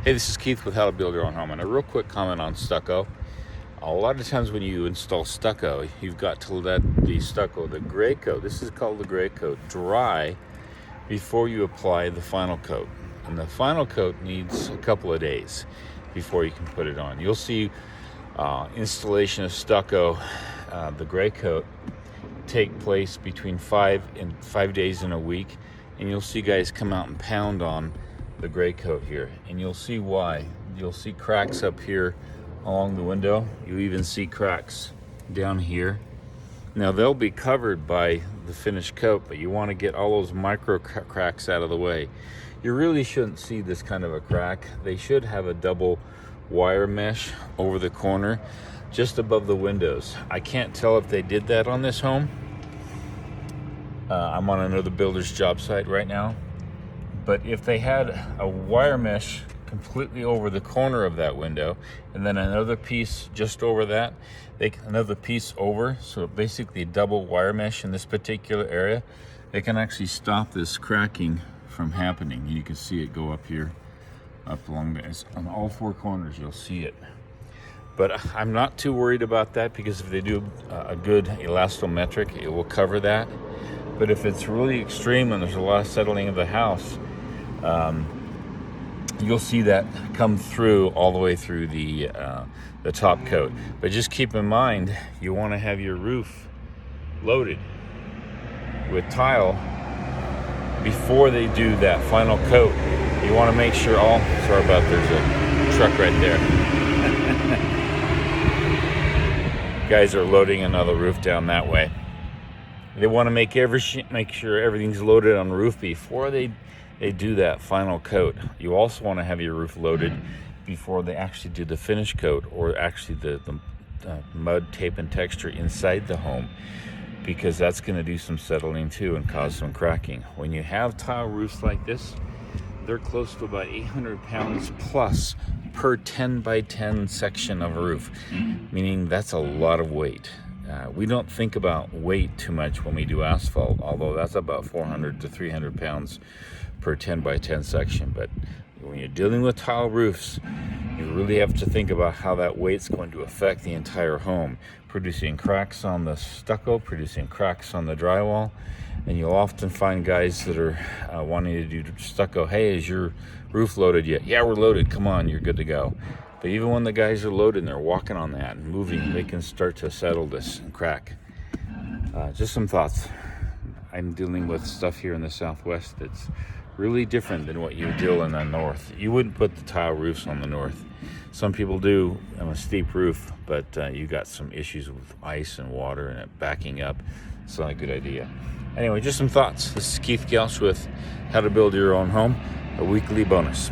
Hey, this is Keith with How to Build Your Own Home, and a real quick comment on stucco. A lot of times when you install stucco, you've got to let the stucco, the gray coat, this is called the gray coat, dry before you apply the final coat. And the final coat needs a couple of days before you can put it on. You'll see installation of stucco, the gray coat, take place between 5 days in a week, and you'll see guys come out and pound on the gray coat here, and you'll see why. You'll see cracks up here along the window. You even see cracks down here. Now they'll be covered by the finished coat, but you want to get all those micro cracks out of the way. You really shouldn't see this kind of a crack. They should have a double wire mesh over the corner just above the windows. I can't tell if they did that on this home. I'm on another builder's job site right now. But if they had a wire mesh completely over the corner of that window, and then another piece just over that, another piece over, so basically a double wire mesh in this particular area, they can actually stop this cracking from happening. You can see it go up here, up along this, on all four corners you'll see it. But I'm not too worried about that, because if they do a good elastometric, it will cover that. But if it's really extreme and there's a lot of settling of the house, you'll see that come through all the way through the top coat. But just keep in mind, you want to have your roof loaded with tile before they do that final coat. You want to make sure sorry about, there's a truck right there. Guys are loading another roof down that way. They want to make sure everything's loaded on the roof before they do that final coat. You also want to have your roof loaded before they actually do the finish coat, or actually the mud, tape, and texture inside the home, because that's going to do some settling too and cause some cracking. When you have tile roofs like this, they're close to about 800 pounds plus per 10 by 10 section of a roof, meaning that's a lot of weight. We don't think about weight too much when we do asphalt, although that's about 400 to 300 pounds per 10 by 10 section. But when you're dealing with tile roofs, you really have to think about how that weight's going to affect the entire home, producing cracks on the stucco, producing cracks on the drywall. And you'll often find guys that are wanting to do stucco. Hey, is your roof loaded yet? Yeah, we're loaded. Come on, you're good to go. But even when the guys are loaded and they're walking on that and moving, they can start to settle this and crack. Just some thoughts. I'm dealing with stuff here in the Southwest that's really different than what you deal in the North. You wouldn't put the tile roofs on the North. Some people do on a steep roof, but you got some issues with ice and water and it backing up. It's not a good idea. Anyway, just some thoughts. This is Keith Gelsch with How to Build Your Own Home, a weekly bonus.